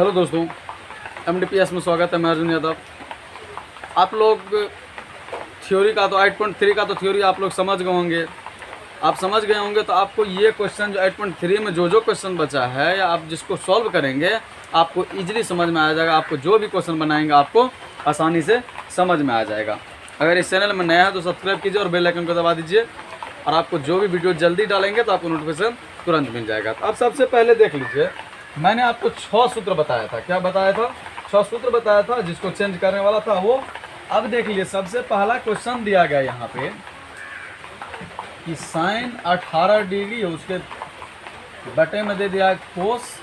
Hello दोस्तों, MDPS में स्वागत है। मैं अर्जुन यादव। आप लोग थ्योरी का तो 8.3 का तो थ्योरी आप लोग समझ गए होंगे। आप समझ गए होंगे तो आपको ये क्वेश्चन जो 8.3 में जो क्वेश्चन बचा है या आप जिसको सॉल्व करेंगे आपको इजीली समझ में आ जाएगा। आपको जो भी क्वेश्चन बनाएंगे आपको आसानी से समझ में आ जाएगा। अगर इस चैनल में नया है तो सब्सक्राइब कीजिए और बेल आइकन को दबा दीजिए, और आपको जो भी वीडियो जल्दी डालेंगे तो आपको नोटिफिकेशन तुरंत मिल जाएगा। तो अब सबसे पहले देख लीजिए, मैंने आपको 6 सूत्र बताया था। क्या बताया था? 6 सूत्र बताया था जिसको चेंज करने वाला था वो। अब देख लीजिए, सबसे पहला क्वेश्चन दिया गया यहाँ पे कि साइन 18 डिग्री है, उसके बटे में दे दिया कोस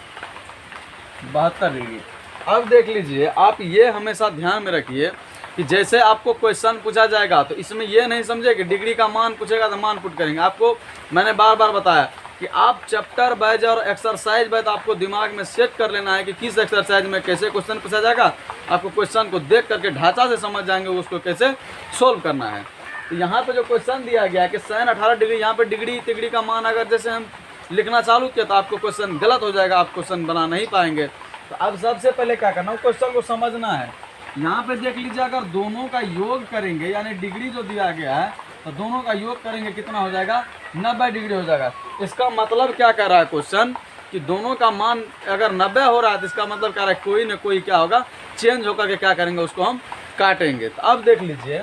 72 डिग्री। अब देख लीजिए, आप ये हमेशा ध्यान में रखिए कि जैसे आपको क्वेश्चन पूछा जाएगा तो इसमें ये नहीं समझे कि डिग्री का मान पूछेगा तो मान पुट करेंगे। आपको मैंने बार बार बताया कि आप चैप्टर वाइज और एक्सरसाइज वाइज आपको दिमाग में सेट कर लेना है कि किस एक्सरसाइज में कैसे क्वेश्चन पूछा जाएगा। आपको क्वेश्चन को देख करके ढांचा से समझ जाएंगे उसको कैसे सोल्व करना है। तो यहाँ पे जो क्वेश्चन दिया गया है कि साइन 18 डिग्री, यहाँ पे डिग्री तिगड़ी का मान अगर जैसे हम लिखना चालू किया तो आपको क्वेश्चन गलत हो जाएगा, आप क्वेश्चन बना नहीं पाएंगे। तो अब सबसे पहले क्या करना है, क्वेश्चन को समझना है। यहाँ पे देख लीजिए, अगर दोनों का योग करेंगे यानी डिग्री जो दिया गया है तो दोनों का योग करेंगे कितना हो जाएगा? 90 डिग्री हो जाएगा। इसका मतलब क्या कह रहा है क्वेश्चन कि दोनों का मान अगर 90 हो रहा है तो इसका मतलब कह रहा है कोई न कोई क्या होगा, चेंज होकर के क्या करेंगे, उसको हम काटेंगे। तो अब देख लीजिए,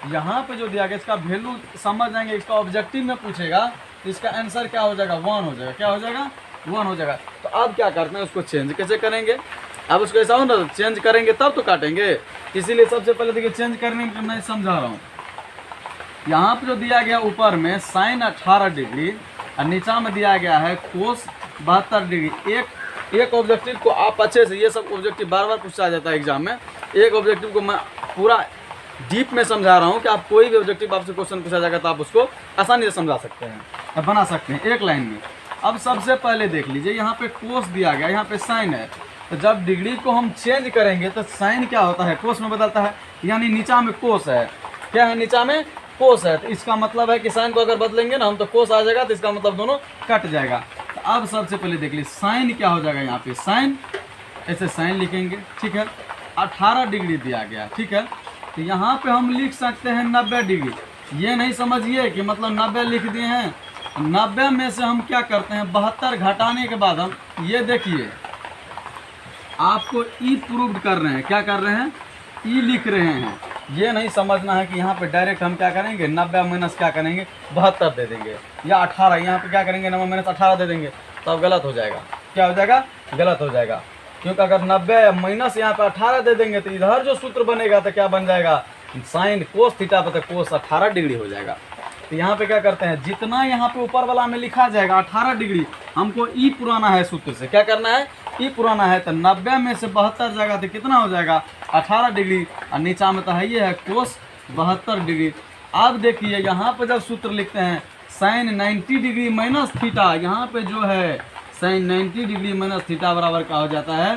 यहाँ पे जो दिया गया इसका वैल्यू समझ जाएंगे। इसका ऑब्जेक्टिव में पूछेगा तो इसका आंसर क्या हो जाएगा? 1 हो जाएगा। क्या हो जाएगा? 1 हो जाएगा। तो अब क्या करते हैं, उसको चेंज कैसे करेंगे? अब उसको ऐसा हो ना, चेंज करेंगे तब तो काटेंगे। इसीलिए सबसे पहले देखिए, चेंज करने में मैं समझा रहा हूँ। यहाँ पे जो दिया गया ऊपर में साइन 18 डिग्री और नीचा में दिया गया है कोस 72 डिग्री। एक ऑब्जेक्टिव को आप अच्छे से, ये सब ऑब्जेक्टिव बार बार पूछा जाता है एग्जाम में, एक ऑब्जेक्टिव को मैं पूरा डीप में समझा रहा हूँ कि आप कोई भी ऑब्जेक्टिव आपसे क्वेश्चन पूछा जाएगा तो आप उसको आसानी से समझा सकते हैं और बना सकते हैं एक लाइन में। अब सबसे पहले देख लीजिए, यहाँ पे कोस दिया गया, यहाँ पे साइन है। तो जब डिग्री को हम चेंज करेंगे तो साइन क्या होता है? कोस में बदलता है। यानी नीचा में कोस है, क्या है? नीचा में कोस है। तो इसका मतलब है कि साइन को अगर बदलेंगे ना हम तो कोस आ जाएगा, तो इसका मतलब दोनों कट जाएगा। तो अब सबसे पहले देख लीजिए, साइन क्या हो जाएगा? यहाँ पे साइन, ऐसे साइन लिखेंगे, ठीक है। 18 डिग्री दिया गया, ठीक है। तो यहाँ पे हम लिख सकते हैं 90 डिग्री। ये नहीं समझिए कि मतलब 90 लिख दिए हैं। 90 में से हम क्या करते हैं, 72 घटाने के बाद हम ये देखिए, आपको ई प्रूव्ड कर रहे हैं। क्या कर रहे हैं? ई लिख रहे हैं। ये नहीं समझना है कि यहाँ पे डायरेक्ट हम क्या करेंगे, 90 माइनस क्या करेंगे, 72 दे देंगे, या 18 यहाँ पे क्या करेंगे, 90 माइनस 18 दे देंगे, तो अब गलत हो जाएगा। क्या हो जाएगा? गलत हो जाएगा। क्योंकि अगर 90 माइनस यहाँ पे 18 दे देंगे तो इधर जो सूत्र बनेगा तो क्या बन जाएगा, साइन कोस थीटा पर कोस 18 डिग्री हो जाएगा। तो यहाँ पे क्या करते हैं, जितना यहाँ पे ऊपर वाला में लिखा जाएगा 18 डिग्री, हमको ई पुराना है सूत्र से। क्या करना है? ई पुराना है। तो 90 में से 72 जाएगा तो कितना हो जाएगा? 18 डिग्री। और नीचा में तो है ये है कोस 72 डिग्री। अब देखिए, यहाँ पे जब सूत्र लिखते हैं साइन 90 डिग्री माइनस थीटा, यहाँ पे जो है साइन 90 डिग्री माइनस थीटा बराबर क्या हो जाता है,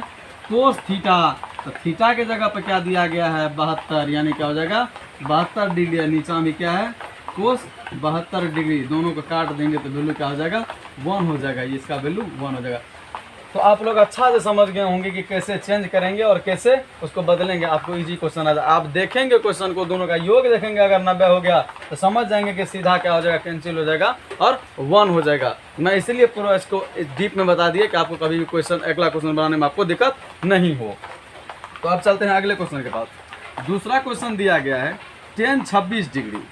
कोस थीटा। तो थीटा के जगह पे क्या दिया गया है, 72, यानी क्या हो जाएगा, 72 डिग्री। नीचा में क्या है, कोस 72 डिग्री। दोनों को काट देंगे तो वैल्यू क्या हो जाएगा, 1 हो जाएगा। ये इसका वैल्यू 1 हो जाएगा। तो आप लोग अच्छा से समझ गए होंगे कि कैसे चेंज करेंगे और कैसे उसको बदलेंगे। आपको इजी क्वेश्चन आ जाए, आप देखेंगे क्वेश्चन को, दोनों का योग देखेंगे, अगर 90 हो गया तो समझ जाएंगे कि सीधा क्या हो जाएगा, कैंसिल हो जाएगा और 1 हो जाएगा। मैं इसीलिए पूरा इसको डीप में बता दिया कि आपको कभी भी क्वेश्चन, अगला क्वेश्चन बनाने में आपको दिक्कत नहीं हो। तो अब चलते हैं अगले क्वेश्चन के पास। दूसरा क्वेश्चन दिया गया है tan 26 डिग्री,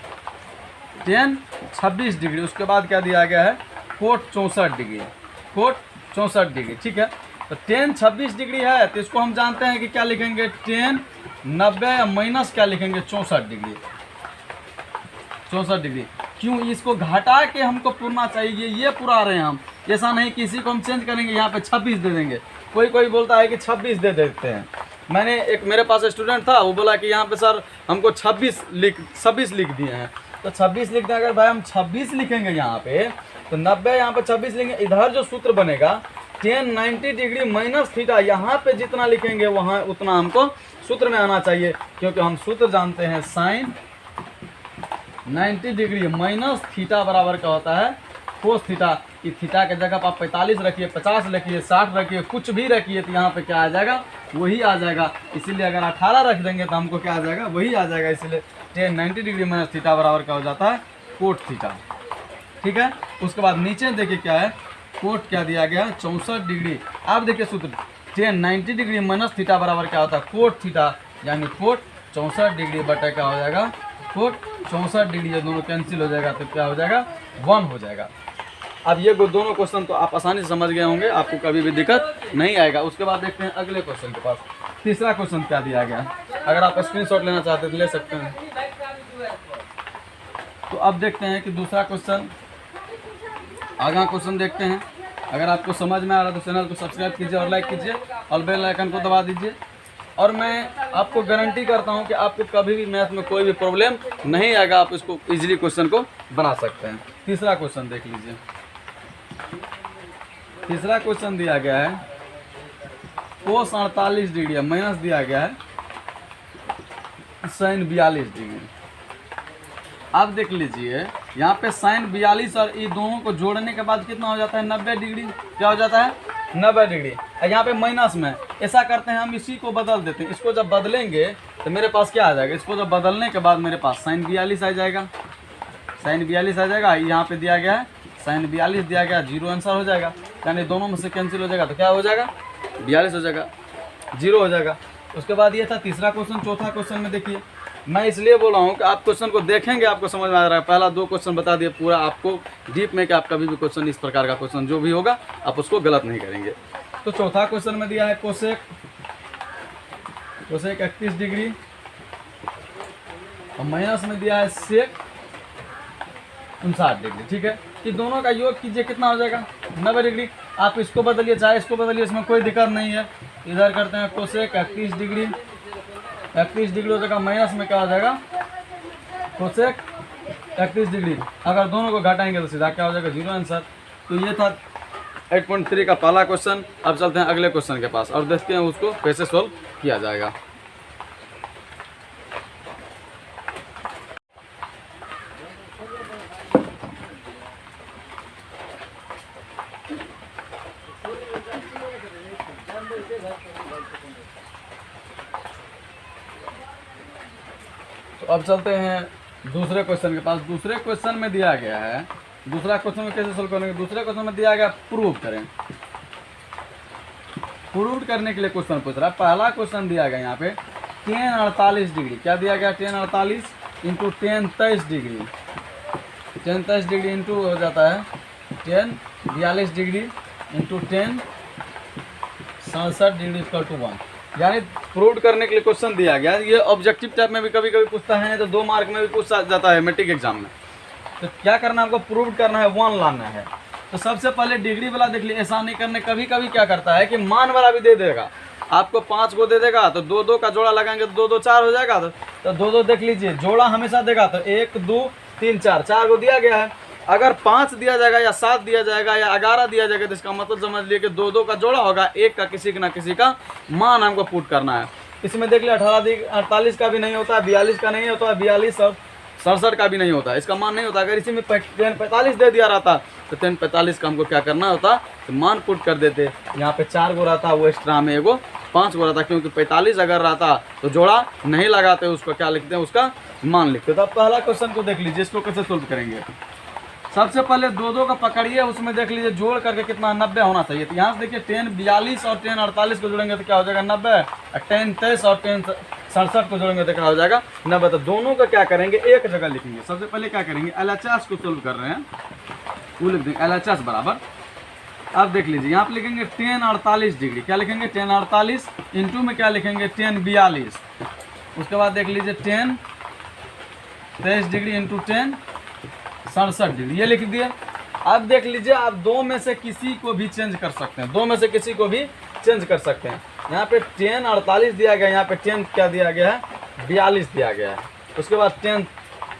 tan 26 डिग्री। उसके बाद क्या दिया गया है, कोट 64 डिग्री, कोट 64 डिग्री, ठीक है। तो tan 26 डिग्री है तो इसको हम जानते हैं कि क्या लिखेंगे, tan 90 माइनस क्या लिखेंगे, 64 डिग्री, 64 डिग्री। क्यों? इसको घटा के हमको पूरना चाहिए, ये पूरा रहे हैं हम। ऐसा नहीं किसी को हम चेंज करेंगे यहाँ पे 26 दे देंगे। कोई बोलता है कि 26 दे देते हैं। मैंने एक, मेरे पास स्टूडेंट था, वो बोला कि यहाँ पे सर हमको 26 लिख दिए हैं। तो 26 लिख दें। अगर भाई हम 26 लिखेंगे यहाँ पे तो 90 यहाँ पे 26 लिखेंगे, इधर जो सूत्र बनेगा tan 90 डिग्री माइनस थीटा, यहाँ पे जितना लिखेंगे वहाँ उतना हमको सूत्र में आना चाहिए। क्योंकि हम सूत्र जानते हैं, साइन 90 डिग्री माइनस थीटा बराबर क्या होता है, कोस थीटा। कि थीटा की जगह पर आप 45 रखिए, 50 रखिए, 60 रखिए, कुछ भी रखिए तो यहाँ पे क्या आ जाएगा, वही आ जाएगा। इसीलिए अगर 18 रख देंगे तो हमको क्या आ जाएगा, वही आ जाएगा। इसीलिए tan 90 डिग्री माइनस थीटा बराबर क्या हो जाता है, कोट थीटा। ठीक है, उसके बाद नीचे देखिए क्या है, कोट क्या दिया गया है, 64 डिग्री। आप देखिए सूत्र, tan 90 डिग्री माइनस थीटा बराबर क्या होता है, कोट थीटा, यानी कोट 64 डिग्री बटा क्या हो जाएगा, कोट 64 डिग्री। ये दोनों कैंसिल हो जाएगा तो क्या हो जाएगा, 1 हो जाएगा। अब ये दोनों क्वेश्चन तो आप आसानी से समझ गए होंगे, आपको कभी भी दिक्कत नहीं आएगा। उसके बाद देखते हैं अगले क्वेश्चन के पास। तीसरा क्वेश्चन क्या दिया गया, अगर आप स्क्रीनशॉट लेना चाहते हैं तो ले सकते हैं। तो अब देखते हैं कि दूसरा क्वेश्चन, आगे क्वेश्चन देखते हैं। अगर आपको समझ में आ रहा है तो चैनल को सब्सक्राइब कीजिए और लाइक कीजिए और बेल आइकन को दबा दीजिए। और मैं आपको गारंटी करता हूं कि आपको कभी भी मैथ में कोई भी प्रॉब्लम नहीं आएगा, आप इसको इजीली क्वेश्चन को बना सकते हैं। तीसरा क्वेश्चन देख लीजिए। तीसरा क्वेश्चन दिया गया है कोस 48 डिग्री, माइनस दिया गया है साइन 42 डिग्री। आप देख लीजिए यहाँ पे साइन 42 और ये दोनों को जोड़ने के बाद कितना हो जाता है, 90 डिग्री। क्या हो जाता है, 90 डिग्री। और यहाँ पे माइनस में ऐसा करते हैं, हम इसी को बदल देते हैं। इसको जब बदलेंगे तो मेरे पास क्या आ जाएगा, इसको जब बदलने के बाद मेरे पास साइन 42 आ जाएगा, साइन 42 आ जाएगा। यहाँ पे दिया गया है साइन 42 दिया गया, 0 आंसर हो जाएगा, यानी दोनों में से कैंसिल हो जाएगा तो क्या हो जाएगा, 42 हो जाएगा, 0 हो जाएगा। उसके बाद ये था तीसरा क्वेश्चन। चौथा क्वेश्चन में देखिए, मैं इसलिए बोल रहा हूँ कि आप क्वेश्चन को देखेंगे आपको समझ में आ रहा है। पहला 2 क्वेश्चन बता दिए पूरा आपको डीप में कि आप कभी भी क्वेश्चन इस प्रकार का क्वेश्चन जो भी होगा आप उसको गलत नहीं करेंगे। तो चौथा क्वेश्चन में दिया है कोसेक 31 डिग्री और माइनस में दिया है सेक 59 डिग्री। ठीक है, कि दोनों का योग कीजिए, कितना हो जाएगा, 90 डिग्री। आप इसको बदलिए चाहे इसको बदलिए, इसमें कोई दिक्कत नहीं है। इधर करते हैं कोसेक 31 डिग्री, 31 डिग्री हो जाएगा, माइनस में क्या हो जाएगा, कोसेक 31 डिग्री। अगर दोनों को घटाएंगे तो सीधा क्या हो जाएगा, 0 आंसर। तो ये था 8.3 का पहला क्वेश्चन। अब चलते हैं अगले क्वेश्चन के पास और देखते हैं उसको कैसे सॉल्व किया जाएगा। तो अब चलते हैं दूसरे क्वेश्चन के पास। दूसरे क्वेश्चन में दिया गया है, दूसरा क्वेश्चन में कैसे सोल्व करेंगे, दूसरे क्वेश्चन में दिया गया प्रूव करें। प्रूव करने के लिए क्वेश्चन पूछ रहा है। पहला क्वेश्चन दिया गया यहाँ पे tan 48 डिग्री, क्या दिया गया, tan 48 into tan 23 degree, tan 23 degree into हो जाता है tan 42 degree into tan 67 degree equal to 1। यानी प्रूव करने के लिए क्वेश्चन दिया गया। ये ऑब्जेक्टिव टाइप में भी कभी कभी पूछता है, तो 2 मार्क में भी पूछा जाता है मैट्रिक एग्जाम में। तो क्या करना है, आपको प्रूव करना है, 1 लाना है। तो सबसे पहले डिग्री वाला देख लीजिए, ऐसा नहीं करने, कभी कभी क्या करता है कि मान वाला भी दे देगा, आपको 5 को दे देगा तो 2-2 का जोड़ा लगाएंगे तो 2-2 4 हो जाएगा। तो 2-2 देख लीजिए, जोड़ा हमेशा देगा तो 1 2 3 4 को दिया गया है। अगर 5 दिया जाएगा या 7 दिया जाएगा या 11 दिया जाएगा तो इसका मतलब समझ लिए कि 2-2 का जोड़ा होगा, एक का किसी ना किसी का मान हमको पुट करना है। इसमें देख लिया 48 का भी नहीं होता है, 42 का नहीं होता है, 42 और 67 का भी नहीं होता है, इसका मान नहीं होता। अगर इसी में tan 45 दे दिया रहता तो tan 45 का हमको क्या करना होता, तो मान पुट कर देते। यहाँ पे 4 गो रहता, वो एक्स्ट्रा में एगो 5 गो रहता, क्योंकि 45 अगर रहता तो जोड़ा नहीं लगाते, उसको क्या लिखते हैं, उसका मान लिखते। तो अब पहला क्वेश्चन को देख लीजिए, इसको कैसे सोल्व करेंगे। सबसे पहले 2-2 का पकड़िए, उसमें देख लीजिए जोड़ करके कितना 90 होना चाहिए। तो यहाँ से देखिए tan 42 और tan 48 को जोड़ेंगे तो क्या हो जाएगा 90, और tan 23 और tan 67 को जोड़ेंगे तो क्या हो जाएगा 90। तो दोनों का क्या करेंगे, एक जगह लिखेंगे। सबसे पहले क्या करेंगे, LHS को सोल्व कर रहे हैं, वो लिख देंगे LHS बराबर। अब देख लीजिए यहाँ पे लिखेंगे tan 48 डिग्री, क्या लिखेंगे tan 48 इंटू में क्या लिखेंगे tan 42। उसके बाद देख लीजिए tan 23 degree into tan 67 degree, ये लिख दिए। अब देख लीजिए आप 2 में से किसी को भी चेंज कर सकते हैं, 2 में से किसी को भी चेंज कर सकते हैं। यहाँ पे tan 48 दिया गया, यहाँ पे tan क्या दिया गया है, 42 दिया गया है। उसके बाद tan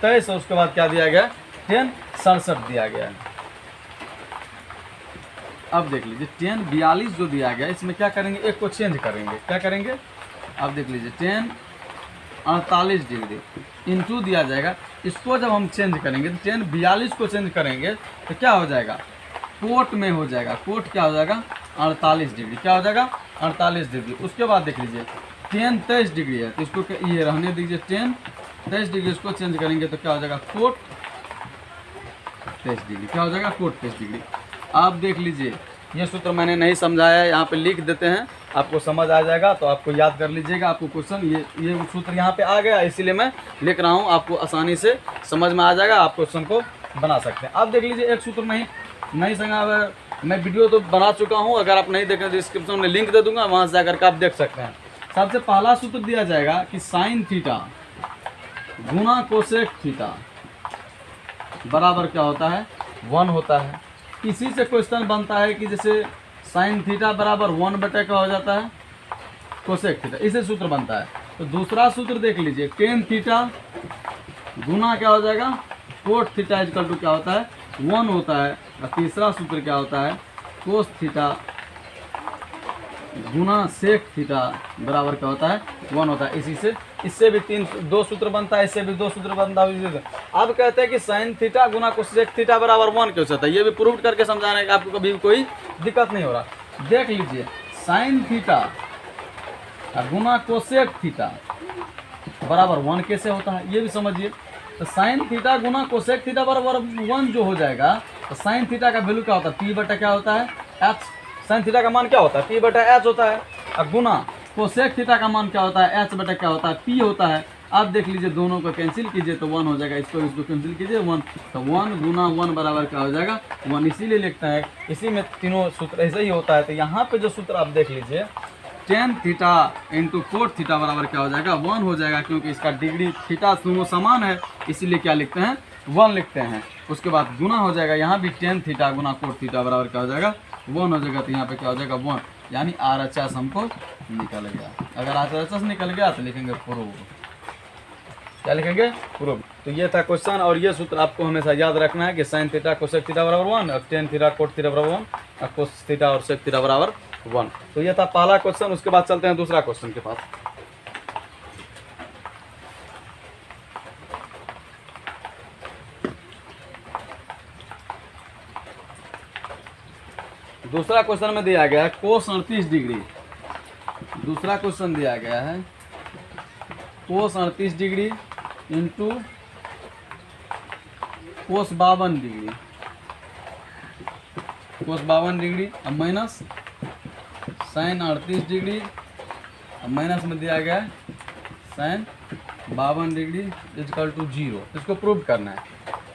23 और उसके बाद क्या दिया गया, tan 67 दिया गया है। अब देख लीजिए tan 42 जो दिया गया, इसमें क्या करेंगे, एक को चेंज करेंगे। क्या करेंगे, अब देख लीजिए tan 48 डिग्री इंटू दिया जाएगा, इसको जब हम चेंज करेंगे तो tan 42 को चेंज करेंगे तो क्या हो जाएगा, कोट में हो जाएगा, कोट क्या हो जाएगा 48 डिग्री, क्या हो जाएगा 48 डिग्री। उसके बाद देख लीजिए टेन 23 डिग्री है, तो इसको ये रहने दीजिए, टेन 23 डिग्री, इसको चेंज करेंगे तो क्या हो जाएगा कोट 23 डिग्री, क्या हो जाएगा कोट 23 डिग्री। आप देख लीजिए ये सूत्र मैंने नहीं समझाया है, यहाँ पे लिख देते हैं, आपको समझ आ जाएगा तो आपको याद कर लीजिएगा। आपको क्वेश्चन ये सूत्र यहाँ पे आ गया, इसीलिए मैं लिख रहा हूँ, आपको आसानी से समझ में आ जाएगा, आप क्वेश्चन को बना सकते हैं। अब देख लीजिए एक सूत्र नहीं समझा, मैं वीडियो तो बना चुका हूँ, अगर आप नहीं देखें डिस्क्रिप्शन में लिंक दे दूंगा, वहाँ से जाकर के आप देख सकते हैं। सबसे पहला सूत्र दिया जाएगा कि साइन थीटा गुना कोसेक थीटा बराबर क्या होता है 1 होता है। इसी से क्वेश्चन बनता है कि जैसे साइन थीटा बराबर 1/, का हो जाता है कोसेक थीटा, इसे सूत्र बनता है। तो दूसरा सूत्र देख लीजिए, टेन थीटा गुना क्या हो जाएगा कोट थीटा इक्वल टू क्या होता है 1 होता है। और तीसरा सूत्र क्या होता है कोस थीटा गुना सेक थीटा बराबर क्या होता है 1 होता है। इसी से इससे भी दो सूत्र बनता है, इससे भी 2 सूत्र बनता है। अब कहते हैं कि साइन थीटा गुना कोसेक थीटा बराबर 1 क्यों होता है, ये भी प्रूव करके समझाने का आपको कभी कोई दिक्कत नहीं हो रहा। देख लीजिए साइन थीटा गुना कोसेक थीटा बराबर 1 कैसे होता है, ये भी समझिए। तो साइन थीटा गुना कोसेक थीटा बराबर 1 जो हो जाएगा, तो साइन थीटा का वैल्यू क्या होता है P/, क्या होता है H। साइन थीटा का मान क्या होता है P/H होता है, और गुना कोसेक थीटा का मान क्या होता है H/, क्या होता है P होता है। आप देख लीजिए दोनों को कैंसिल कीजिए तो 1 हो जाएगा, इसको कैंसिल कीजिए 1, तो 1 गुना 1 बराबर क्या हो जाएगा 1। इसीलिए लिखता है, इसी में तीनों सूत्र ऐसे ही होता है। तो यहाँ पे जो सूत्र आप देख लीजिए tan theta into cot theta बराबर क्या हो जाएगा 1 हो जाएगा, क्योंकि इसका डिग्री थीटा दोनों समान है, इसीलिए क्या लिखते हैं 1 लिखते हैं। उसके बाद गुना हो जाएगा, यहाँ भी टेन थीटा गुना कोट थीटा बराबर क्या हो जाएगा 1 हो जाएगा, तो यहाँ पे क्या हो जाएगा 1, यानी RHS हमको निकल गया। अगर RHS निकल गया तो लिखेंगे प्रूव, क्या लिखेंगे प्रूव। तो ये था क्वेश्चन, और ये सूत्र आपको हमेशा याद रखना है कि साइन थीटा कोसेक थीटा बराबर 1 और टेन थीटा कोट थीटा बराबर 1 और कोस थीटा और सेक थीटा बराबर 1। तो ये था पहला क्वेश्चन। उसके बाद चलते हैं दूसरा क्वेश्चन के पास। दूसरा क्वेश्चन में दिया गया है कोस 38 डिग्री। दूसरा क्वेश्चन दिया गया है कोस 38 डिग्री इंटू कोस 52 डिग्री, कोस 52 डिग्री अब माइनस साइन 38 डिग्री, अब माइनस में दिया गया है साइन 52 डिग्री इक्वल टू 0। इसको प्रूव करना है।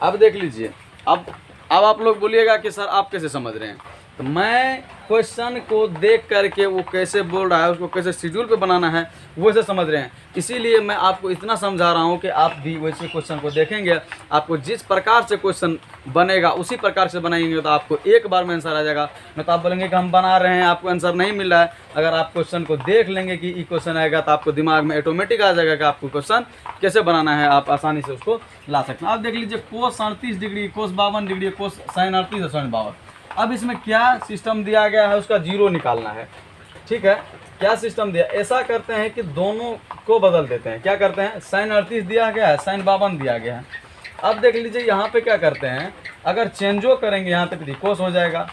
अब देख लीजिए, अब आप लोग बोलिएगा कि सर आप कैसे समझ रहे हैं, तो मैं क्वेश्चन को देख करके वो कैसे बोल रहा है, उसको कैसे शेड्यूल पे बनाना है वैसे समझ रहे हैं, इसीलिए मैं आपको इतना समझा रहा हूँ कि आप भी वैसे क्वेश्चन को देखेंगे, आपको जिस प्रकार से क्वेश्चन बनेगा उसी प्रकार से बनाएंगे तो आपको एक बार में आंसर आ जाएगा। नहीं तो आप बोलेंगे कि हम बना रहे हैं आपको आंसर नहीं मिल रहा है। अगर आप क्वेश्चन को देख लेंगे कि ये क्वेश्चन आएगा तो आपको दिमाग में ऑटोमेटिक आ जाएगा कि आपको क्वेश्चन कैसे बनाना है, आप आसानी से उसको ला सकते हैं। आप देख लीजिए कोस 38 डिग्री, कोस 52 डिग्री, कोस साइन 38 और साइन 52। अब इसमें क्या सिस्टम दिया गया है, उसका 0 निकालना है। ठीक है, क्या सिस्टम दिया, ऐसा करते हैं कि दोनों को बदल देते हैं। क्या करते हैं, साइन 38 दिया गया है, साइन 52 दिया गया है। अब देख लीजिए यहाँ पे क्या करते हैं, अगर चेंजो करेंगे यहाँ पे कोस हो जाएगा।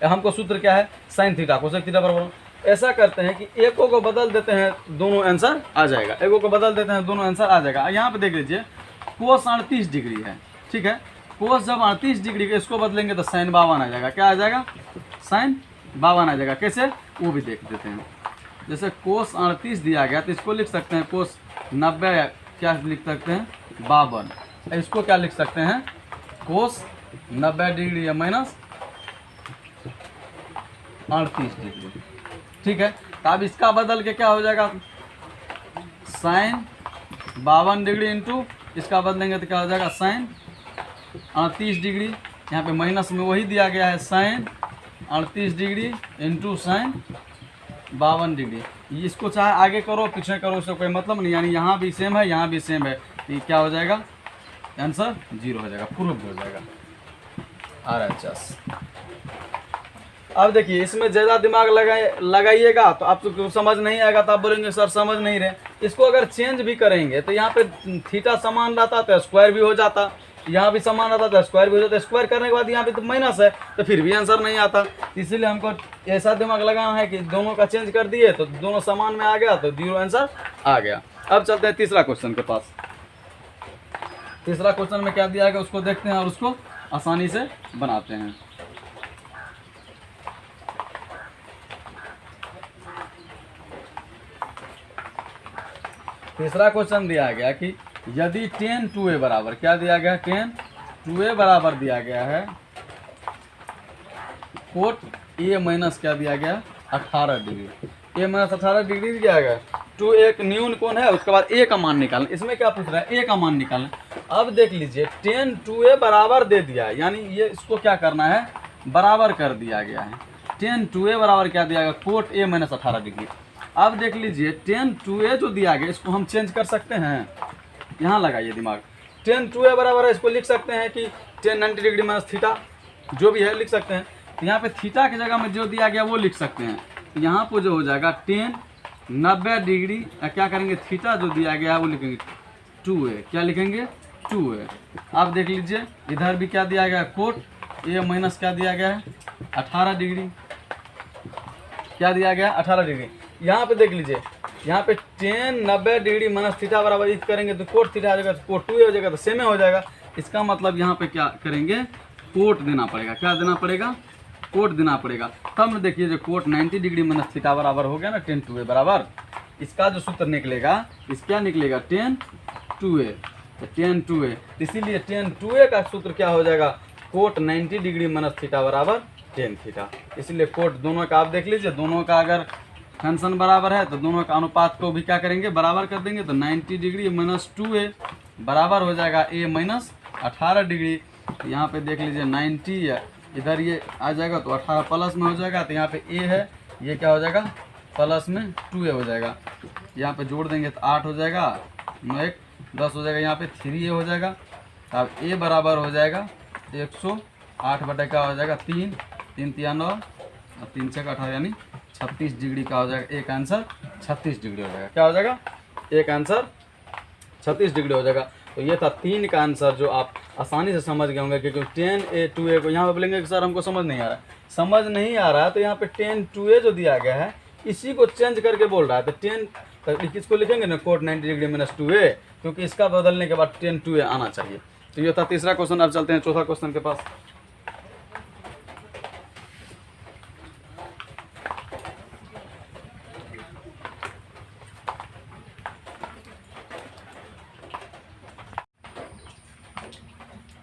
हमको सूत्र क्या है साइन थीटा कोसेक थीटा बराबर। ऐसा करते हैं कि एक को बदल देते हैं, दोनों आंसर आ जाएगा। एक को बदल देते हैं, दोनों आंसर आ जाएगा। यहाँ पे देख लीजिए कोस 38 डिग्री है, ठीक है, कोस जब 38 डिग्री के इसको बदलेंगे तो साइन 52 आ जाएगा। क्या आ जाएगा, साइन 52 आ जाएगा। कैसे, वो भी देख देते हैं। जैसे कोस 38 दिया गया तो इसको लिख सकते हैं कोस 90, क्या लिख सकते हैं 52। इसको क्या लिख सकते हैं कोस 90 डिग्री या माइनस 38 डिग्री। ठीक है, तो अब इसका बदल के क्या हो जाएगा, साइन 52 डिग्री इंटू इसका बदलेंगे तो क्या हो जाएगा साइन 38 डिग्री। यहाँ पे माइनस में वही दिया गया है sine 38 degree into sine 52 degree. इसको चाहे आगे करो पीछे करो, उससे कोई मतलब नहीं, यानी यहाँ भी सेम है यहाँ भी सेम है, तो ये क्या हो जाएगा आंसर 0 हो जाएगा, प्रूव हो जाएगा RHS। अब देखिए इसमें ज़्यादा दिमाग लगाइएगा तो आपको समझ नहीं आएगा, तो आप बोलेंगे सर समझ नहीं रहे। इसको अगर चेंज भी करेंगे तो यहाँ पे थीटा समान रहता तो स्क्वायर भी हो जाता, यहाँ भी समान आता था, स्क्वायर भी हो जाता, स्क्वायर करने के बाद यहाँ पे तो माइनस है तो फिर भी आंसर नहीं आता। इसीलिए हमको ऐसा दिमाग लगाना है कि दोनों का चेंज कर दिए तो दोनों समान में आ गया तो 0 आंसर आ गया। अब चलते हैं तीसरा क्वेश्चन के पास। तीसरा क्वेश्चन में क्या दिया गया उसको देखते हैं और उसको आसानी से बनाते हैं। तीसरा क्वेश्चन दिया गया कि यदि tan 2a बराबर, क्या दिया गया है, tan 2a बराबर दिया गया है कोट a माइनस क्या दिया गया 18 डिग्री, a माइनस 18 डिग्री दिया गया। 2 एक न्यून कोण है, उसके बाद a का मान निकालना। इसमें क्या पूछ रहा है, a का मान निकालना। अब देख लीजिए tan 2a बराबर दे दिया है, यानी ये इसको क्या करना है, बराबर कर दिया गया है। tan 2a बराबर क्या दिया गया, कोट a माइनस 18 डिग्री। अब देख लीजिए tan 2a जो दिया गया इसको हम चेंज कर सकते हैं, यहाँ लगाइए दिमाग। tan 2a बराबर है, इसको लिख सकते हैं कि tan 90 डिग्री माइनस थीटा, जो भी है लिख सकते हैं। तो यहाँ पे थीटा की जगह में जो दिया गया वो लिख सकते हैं। तो यहाँ पर जो हो जाएगा tan 90 डिग्री, क्या करेंगे, थीटा जो दिया गया है वो लिखेंगे 2a, क्या लिखेंगे 2a। आप देख लीजिए इधर भी क्या दिया गया है, कोट a माइनस क्या दिया गया है 18 डिग्री, क्या दिया गया 18 डिग्री। यहाँ पे देख लीजिए, यहाँ पे tan 90 डिग्री माइनस थीटा बराबर इस करेंगे तो कोट थीटा आ जाएगा, तो कोट 2a हो जाएगा तो सेम हो जाएगा। इसका मतलब यहाँ पे क्या करेंगे, कोट देना पड़ेगा, क्या देना पड़ेगा, कोट देना पड़ेगा। तब न देखिए जो कोट 90 डिग्री माइनस थीटा बराबर हो गया ना tan 2a बराबर, इसका जो सूत्र निकलेगा इस क्या निकलेगा tan 2a, तो tan 2a, इसीलिए tan 2a का सूत्र क्या हो जाएगा, कोट 90 डिग्री माइनस थीटा बराबर tan थीटा। इसलिए कोट दोनों का आप देख लीजिए, दोनों का अगर फंक्शन बराबर है तो दोनों का अनुपात को भी क्या करेंगे, बराबर कर देंगे। तो 90 डिग्री माइनस 2a बराबर हो जाएगा a माइनस 18 डिग्री। यहाँ पे देख लीजिए 90 है, इधर ये आ जाएगा तो 18 प्लस में हो जाएगा, तो यहाँ पे a है, ये क्या हो जाएगा प्लस में 2a हो जाएगा। यहाँ पे जोड़ देंगे तो 8 हो जाएगा, 9 1 10 हो जाएगा, यहाँ पे 3a हो जाएगा। अब a बराबर हो जाएगा 108 बटे क्या हो जाएगा 3 3 3 9 और 3 6 18 यानी 36 डिग्री का हो जाएगा। एक आंसर 36 डिग्री हो जाएगा, क्या हो जाएगा, एक आंसर 36 डिग्री हो जाएगा। तो ये था 3 का आंसर जो आप आसानी से समझ गए होंगे, क्योंकि tan a 2a को यहाँ पे बोलेंगे कि सर हमको समझ नहीं आ रहा है, समझ नहीं आ रहा है तो यहाँ पे tan 2a जो दिया गया है इसी को चेंज करके बोल रहा है। तो tan इसको लिखेंगे ना कोट 90 डिग्री माइनस 2a, क्योंकि इसका बदलने के बाद tan 2a आना चाहिए। तो ये था तीसरा क्वेश्चन। अब चलते हैं चौथा क्वेश्चन के पास।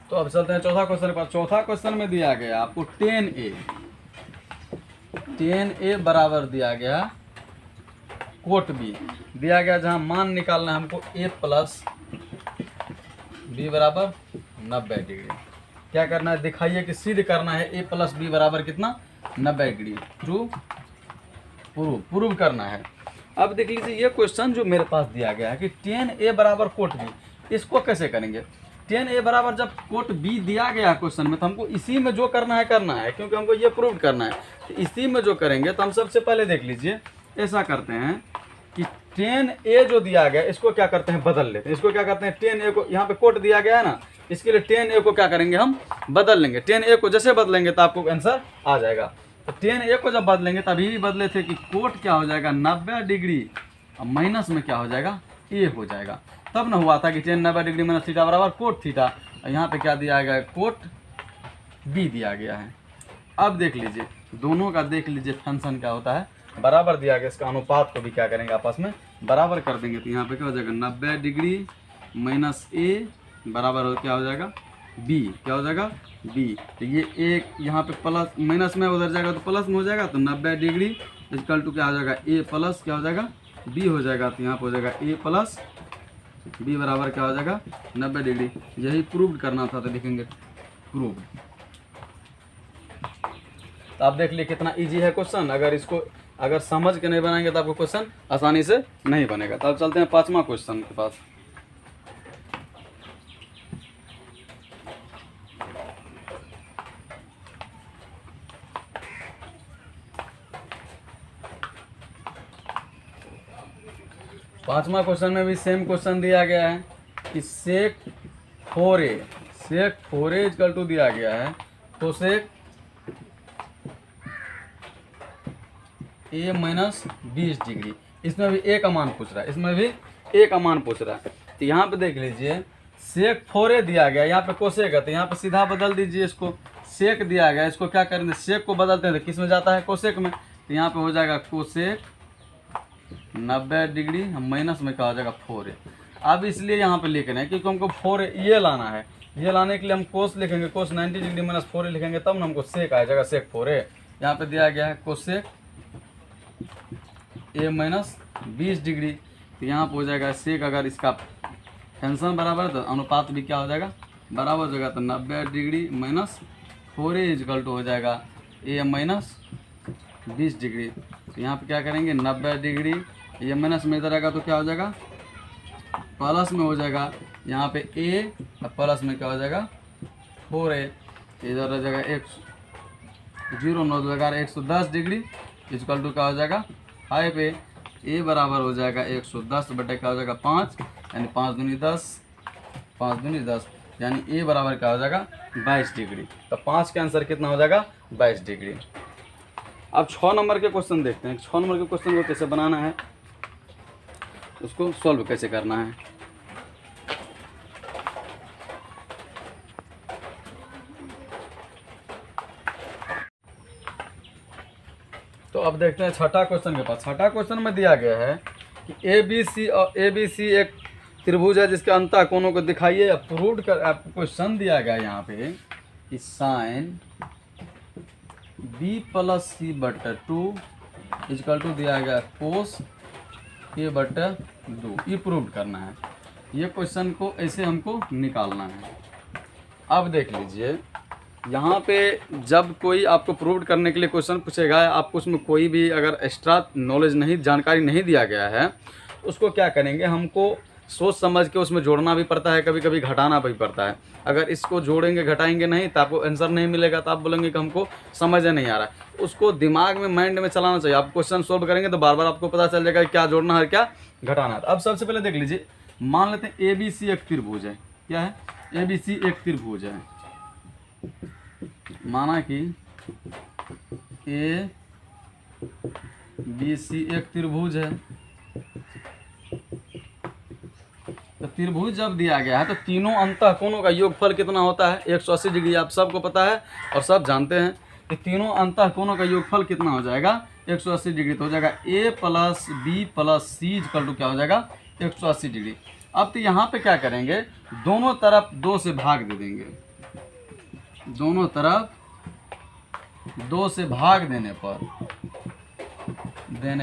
तो अब चलते हैं चौथा क्वेश्चन के पास। चौथा क्वेश्चन में दिया गया आपको tan a बराबर दिया गया कोट b दिया गया, जहां मान निकालना है हमको a प्लस b बराबर 90 डिग्री। क्या करना है, दिखाइए कि सिद्ध करना है a प्लस b बराबर कितना 90 डिग्री, प्रूव करना है। अब देख लीजिए ये क्वेश्चन जो मेरे पास दिया गया है कि tan a बराबर कोट b, इसको कैसे करेंगे। tan a बराबर जब कोट b दिया गया क्वेश्चन में तो हमको इसी में जो करना है क्योंकि हमको ये प्रूव करना है। तो इसी में जो करेंगे तो हम सबसे पहले देख लीजिए ऐसा करते हैं कि tan a जो दिया गया इसको क्या करते हैं, बदल लेते हैं। इसको क्या करते हैं, tan a को यहाँ पे कोट दिया गया है ना, इसके लिए tan a को क्या करेंगे, हम बदल लेंगे। tan a को जैसे बदलेंगे तो आपको आंसर आ जाएगा। तो tan a को जब बदलेंगे तभी बदले थे कि कोट क्या हो जाएगा 90 डिग्री और माइनस में क्या हो जाएगा a हो जाएगा। तब ना हुआ था कि tan 90 डिग्री माइनस थीटा बराबर कोट थीटा, यहाँ पे क्या दिया गया है, कोट b दिया गया है। अब देख लीजिए दोनों का देख लीजिए फंक्शन क्या होता है, बराबर दिया गया, इसका अनुपात को भी क्या करेंगे आपस में बराबर कर देंगे। तो यहाँ पे क्या हो जाएगा 90 डिग्री माइनस a बराबर क्या हो जाएगा b, क्या हो जाएगा b। तो ये एक यहाँ पे प्लस माइनस में उधर जाएगा तो प्लस में हो जाएगा, तो 90 डिग्री इक्वल टू क्या हो जाएगा a प्लस क्या हो जाएगा b हो जाएगा। तो यहाँ पे हो जाएगा a प्लस b बराबर क्या हो जाएगा 90 डिग्री। यही प्रूव करना था तो लिखेंगे प्रूव। तो आप देख लिए कितना इजी है क्वेश्चन। अगर समझ के नहीं बनाएंगे तो आपको क्वेश्चन आसानी से नहीं बनेगा। तो अब चलते हैं पांचवा क्वेश्चन के पास। पांचवा क्वेश्चन में भी सेम क्वेश्चन दिया गया है कि सेक 4a sec 4a equal to दिया गया है कोसेक a माइनस 20 डिग्री। इसमें भी a का मान पूछ रहा है, इसमें भी a का मान पूछ रहा है। तो यहाँ पे देख लीजिए सेक 4a दिया गया, यहाँ पे कोसेक है तो यहाँ पे सीधा बदल दीजिए इसको। सेक दिया गया, इसको क्या करेंगे, सेक को बदलते हैं तो किस में जाता है, कोसेक में। तो यहाँ पे हो जाएगा कोसेक 90 डिग्री, हम माइनस में क्या हो जाएगा 4a। अब इसलिए यहाँ पे लिख रहे हैं क्योंकि हमको 4a ये लाना है, ये लाने के लिए हम कोस लिखेंगे, कोस 90 डिग्री माइनस 4a लिखेंगे तब ना हमको सेक आ जाएगा, सेक 4a। यहाँ पे दिया गया है कोसेक a माइनस 20 डिग्री, तो यहाँ पे हो जाएगा सेक, अगर इसका फंक्शन बराबर तो अनुपात भी क्या हो जाएगा बराबर हो जाएगा, तो 90 degree minus 4a equal to हो जाएगा a माइनस 20 डिग्री। तो यहाँ पे क्या करेंगे 90 डिग्री, ये माइनस में इधर आएगा तो क्या हो जाएगा प्लस में हो जाएगा, यहाँ पे a और प्लस में क्या हो जाएगा 4a, इधर हो जाएगा 110 डिग्री इक्वल टू क्या हो जाएगा 5a। a बराबर हो जाएगा 110 बटे क्या हो जाएगा 5, यानी 5 दूनी 10, 5 दूनी 10, यानी a बराबर क्या हो जाएगा 22 डिग्री। तो 5 का आंसर कितना हो जाएगा 22 डिग्री। अब 6 नंबर के क्वेश्चन देखते हैं, 6 नंबर के क्वेश्चन को कैसे बनाना है, उसको सॉल्व कैसे करना है। तो अब देखते हैं छठा क्वेश्चन के पास। छठा क्वेश्चन में दिया गया है कि ए बी सी एक त्रिभुज है जिसके अंतः कोणों को दिखाइए। प्रूव कर, आपको क्वेश्चन दिया गया है यहाँ पे कि साइन बी प्लस सी बटा 2 इक्वल टू दिया गया कोस ए बटा 2, ये प्रूव करना है। ये क्वेश्चन को ऐसे हमको निकालना है। अब देख लीजिए यहाँ पे जब कोई आपको प्रूव करने के लिए क्वेश्चन पूछेगा, आपको उसमें कोई भी अगर एक्स्ट्रा नॉलेज नहीं, जानकारी नहीं दिया गया है, उसको क्या करेंगे, हमको सोच समझ के उसमें जोड़ना भी पड़ता है, कभी कभी घटाना भी पड़ता है। अगर इसको जोड़ेंगे घटाएंगे नहीं तो आपको आंसर नहीं मिलेगा, तो आप बोलेंगे कि हमको समझ नहीं आ रहा है। उसको दिमाग में, माइंड में चलाना चाहिए। आप क्वेश्चन सोल्व करेंगे तो बार बार आपको पता चल जाएगा क्या जोड़ना है क्या घटाना है। अब सबसे पहले देख लीजिए, मान लेते हैं ए बी सी एक त्रिभुज है। क्या है, ए बी सी एक त्रिभुज है। माना कि ए बी सी एक त्रिभुज है। तो त्रिभुज जब दिया गया है तो तीनों अंतः कोणों का योगफल कितना होता है 180 डिग्री। आप सबको पता है और सब जानते हैं कि तीनों अंतः कोणों का योगफल कितना हो जाएगा 180 डिग्री। तो हो जाएगा a plus B plus C equal to क्या हो जाएगा 180 डिग्री। अब तो यहाँ पे क्या करेंगे, दोनों तरफ 2 से भाग दे देंगे। दोनों तरफ 2 से भाग देने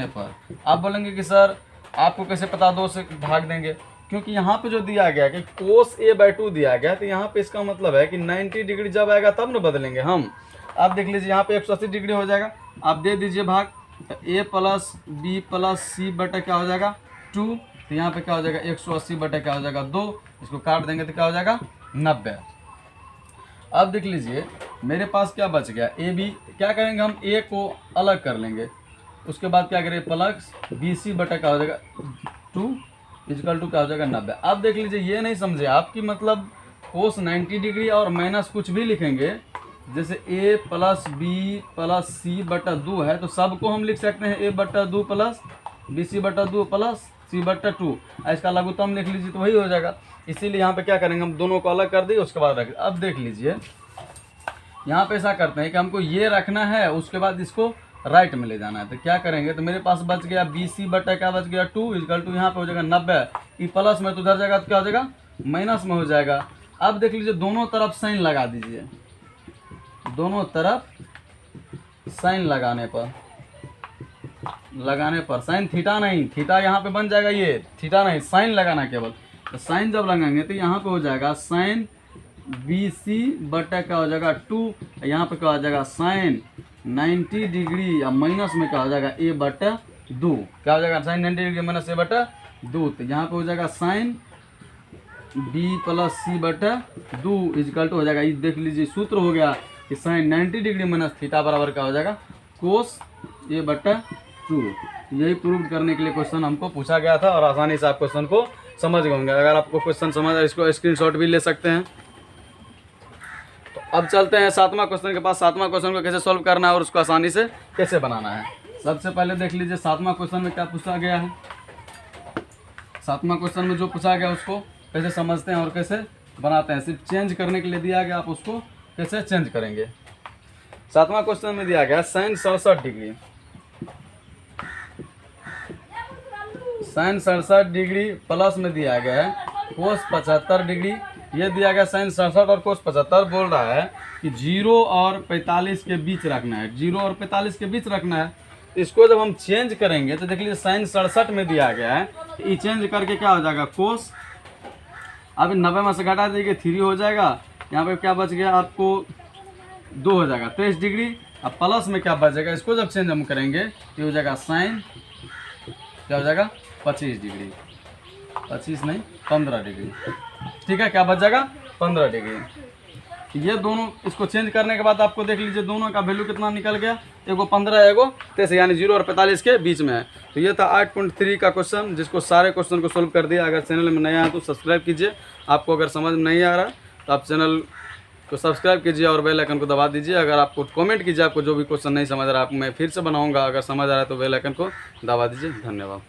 पर आप बोलेंगे कि सर आपको कैसे पता 2 से भाग देंगे, क्योंकि यहाँ पे जो दिया गया कि कोस a/2 दिया गया, तो यहाँ पे इसका मतलब है कि 90 डिग्री जब आएगा तब न बदलेंगे हम। आप देख लीजिए यहाँ पे 180 डिग्री हो जाएगा, आप दे दीजिए भाग, तो a प्लस बी प्लस सी बटा क्या हो जाएगा 2, तो यहाँ पे क्या हो जाएगा 180 बटा क्या हो जाएगा 2, इसको काट देंगे तो क्या हो जाएगा 90। अब देख लीजिए मेरे पास क्या बच गया, ए बी, क्या करेंगे हम a को अलग कर लेंगे, उसके बाद क्या करेंगे प्लस बी सी बटा क्या हो जाएगा 2 इक्वल टू क्या हो जाएगा 90। अब देख लीजिए ये नहीं समझे आपकी, मतलब कोस 90 डिग्री और माइनस कुछ भी लिखेंगे, जैसे a प्लस बी प्लस सी बटा 2 है तो सबको हम लिख सकते हैं a बटा 2 प्लस बी सी बटा 2 प्लस सी बटा 2, इसका लघुत्तम लिख लीजिए तो वही हो जाएगा। इसीलिए यहाँ पे क्या करेंगे, हम दोनों को अलग कर दिए, उसके बाद रख। अब देख लीजिए यहाँ पे ऐसा करते हैं कि हमको ये रखना है, उसके बाद इसको राइट में ले जाना है। तो क्या करेंगे, तो मेरे पास बच गया बी सी बटा क्या बच गया 2 इक्वल टू यहाँ पे हो जाएगा 90, ये प्लस में तो उधर जाएगा तो क्या हो जाएगा माइनस में हो जाएगा। अब देख लीजिए दोनों तरफ साइन लगा दीजिए, दोनों तरफ साइन लगाने पर साइन थीटा नहीं, थीटा यहाँ पे बन जाएगा, ये थीटा नहीं साइन लगाना केवल। तो साइन जब लगाएंगे तो यहाँ पे हो जाएगा साइन बी सी बटा क्या हो जाएगा 2, यहाँ पे क्या हो जाएगा साइन 90 डिग्री या माइनस में क्या हो जाएगा a बटा 2, क्या हो जाएगा साइन 90 डिग्री माइनस a बटा 2। तो यहाँ पे हो जाएगा साइन b प्लस सी बटा 2 इक्वल टू हो जाएगा, ये देख लीजिए सूत्र हो गया कि साइन 90 डिग्री माइनस थीटा बराबर क्या हो जाएगा कोस a बटा 2। यही प्रूव करने के लिए क्वेश्चन हमको पूछा गया था और आसानी से आप क्वेश्चन को समझ गए होंगे। अगर आपको क्वेश्चन समझ आए इसको स्क्रीनशॉट भी ले सकते हैं। अब चलते हैं 7वां क्वेश्चन के पास। 7वां क्वेश्चन को कैसे सॉल्व करना है और उसको आसानी से कैसे बनाना है। सबसे पहले देख लीजिए 7वां क्वेश्चन में क्या पूछा गया है। 7वां क्वेश्चन में जो पूछा गया उसको कैसे समझते हैं और कैसे बनाते हैं। सिर्फ चेंज करने के लिए दिया गया, आप उसको कैसे चेंज करेंगे। 7वां क्वेश्चन में दिया गया sin 67 degree, sin 67 degree plus में दिया गया है cos 75 डिग्री। ये दिया गया sin 67 और cos 75 बोल रहा है कि 0 और 45 के बीच रखना है, 0 और 45 के बीच रखना है। इसको जब हम चेंज करेंगे तो देख लीजिए sin 67 में दिया गया है, ये चेंज करके क्या हो जाएगा cos, अभी 90 में से घटा देंगे 3 हो जाएगा, यहाँ पे क्या बच गया आपको 2 हो जाएगा 23 डिग्री। अब प्लस में क्या बचेगा, इसको जब चेंज हम करेंगे ये हो जाएगा sin, क्या हो जाएगा 25 डिग्री, 25 नहीं 15 डिग्री, ठीक है। क्या बच जाएगा 15 डिग्री। ये दोनों इसको चेंज करने के बाद आपको देख लीजिए दोनों का वैल्यू कितना निकल गया, एगो 15 एगो 23, यानी 0 और 45 के बीच में है। तो ये था 8.3 का क्वेश्चन, जिसको सारे क्वेश्चन को सोल्व कर दिया। अगर चैनल में नया है तो सब्सक्राइब कीजिए। आपको अगर समझ में नहीं आ रहा तो आप चैनल को सब्सक्राइब कीजिए और बेल आइकन को दबा दीजिए। अगर आपको कमेंट कीजिए, आपको जो भी क्वेश्चन नहीं समझ रहा है, मैं फिर से बनाऊंगा। अगर समझ आ रहा है तो बेल आइकन को दबा दीजिए। धन्यवाद।